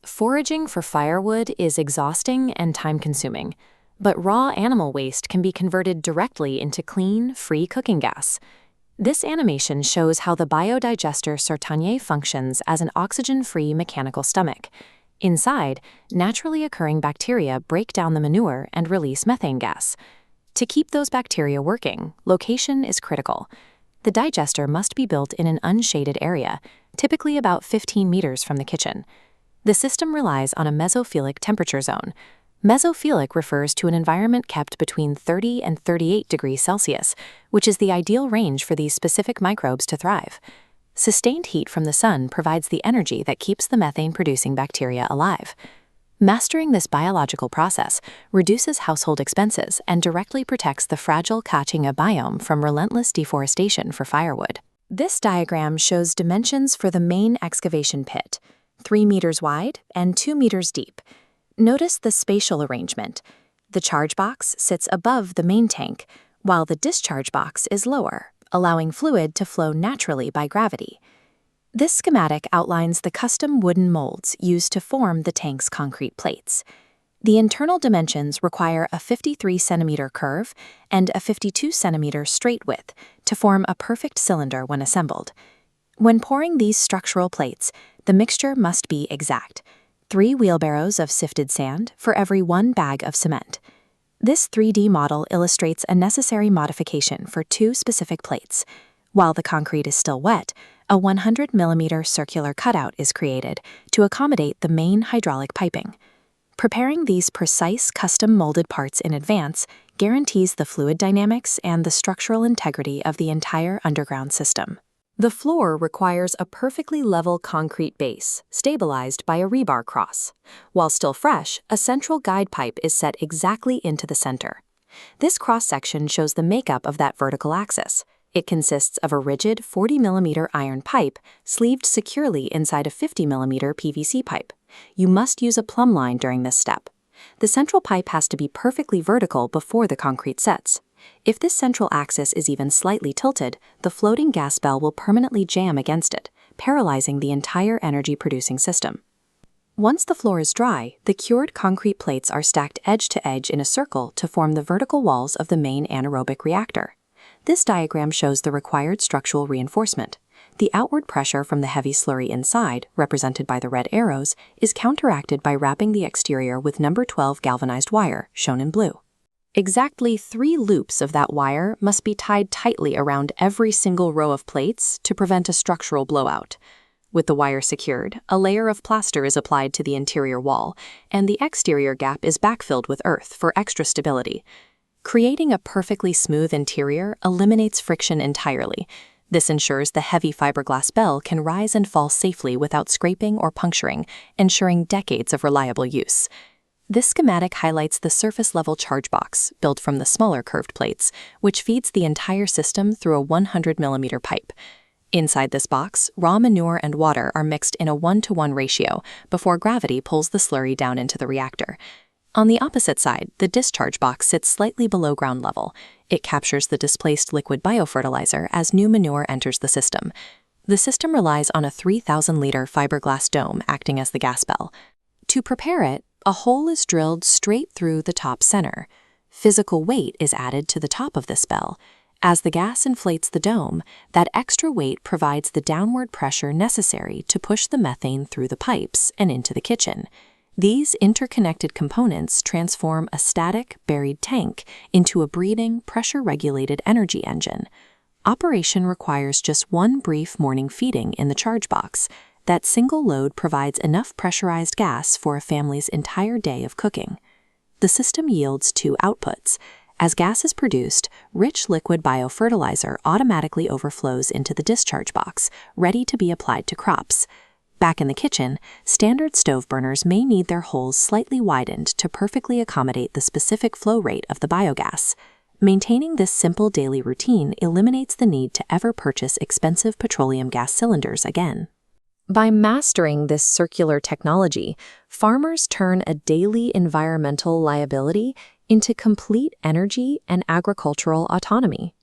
Foraging for firewood is exhausting and time-consuming, but raw animal waste can be converted directly into clean, free cooking gas. This animation shows how the biodigester Sertanejo functions as an oxygen-free mechanical stomach. Inside, naturally occurring bacteria break down the manure and release methane gas. To keep those bacteria working, location is critical. The digester must be built in an unshaded area, typically about 15 meters from the kitchen. The system relies on a mesophilic temperature zone. Mesophilic refers to an environment kept between 30 and 38 degrees Celsius, which is the ideal range for these specific microbes to thrive. Sustained heat from the sun provides the energy that keeps the methane-producing bacteria alive. Mastering this biological process reduces household expenses and directly protects the fragile Caatinga biome from relentless deforestation for firewood. This diagram shows dimensions for the main excavation pit, 3 meters wide and 2 meters deep. Notice the spatial arrangement. The charge box sits above the main tank, while the discharge box is lower, allowing fluid to flow naturally by gravity. This schematic outlines the custom wooden molds used to form the tank's concrete plates. The internal dimensions require a 53-centimeter curve and a 52-centimeter straight width to form a perfect cylinder when assembled. When pouring these structural plates, the mixture must be exact: 3 wheelbarrows of sifted sand for every 1 bag of cement. This 3D model illustrates a necessary modification for 2 specific plates. While the concrete is still wet, a 100mm circular cutout is created to accommodate the main hydraulic piping. Preparing these precise custom-molded parts in advance guarantees the fluid dynamics and the structural integrity of the entire underground system. The floor requires a perfectly level concrete base, stabilized by a rebar cross. While still fresh, a central guide pipe is set exactly into the center. This cross-section shows the makeup of that vertical axis. It consists of a rigid 40mm iron pipe sleeved securely inside a 50mm PVC pipe. You must use a plumb line during this step. The central pipe has to be perfectly vertical before the concrete sets. If this central axis is even slightly tilted, the floating gas bell will permanently jam against it, paralyzing the entire energy-producing system. Once the floor is dry, the cured concrete plates are stacked edge to edge in a circle to form the vertical walls of the main anaerobic reactor. This diagram shows the required structural reinforcement. The outward pressure from the heavy slurry inside, represented by the red arrows, is counteracted by wrapping the exterior with number 12 galvanized wire, shown in blue. Exactly 3 loops of that wire must be tied tightly around every single row of plates to prevent a structural blowout. With the wire secured, a layer of plaster is applied to the interior wall, and the exterior gap is backfilled with earth for extra stability. Creating a perfectly smooth interior eliminates friction entirely. This ensures the heavy fiberglass bell can rise and fall safely without scraping or puncturing, ensuring decades of reliable use. This schematic highlights the surface-level charge box, built from the smaller curved plates, which feeds the entire system through a 100mm pipe. Inside this box, raw manure and water are mixed in a 1-to-1 ratio before gravity pulls the slurry down into the reactor. On the opposite side, the discharge box sits slightly below ground level. It captures the displaced liquid biofertilizer as new manure enters the system. The system relies on a 3,000-liter fiberglass dome acting as the gas bell. To prepare it, a hole is drilled straight through the top center. Physical weight is added to the top of this bell. As the gas inflates the dome, that extra weight provides the downward pressure necessary to push the methane through the pipes and into the kitchen. These interconnected components transform a static, buried tank into a breathing, pressure-regulated energy engine. Operation requires just 1 brief morning feeding in the charge box. That single load provides enough pressurized gas for a family's entire day of cooking. The system yields 2 outputs. As gas is produced, rich liquid biofertilizer automatically overflows into the discharge box, ready to be applied to crops. Back in the kitchen, standard stove burners may need their holes slightly widened to perfectly accommodate the specific flow rate of the biogas. Maintaining this simple daily routine eliminates the need to ever purchase expensive petroleum gas cylinders again. By mastering this circular technology, farmers turn a daily environmental liability into complete energy and agricultural autonomy.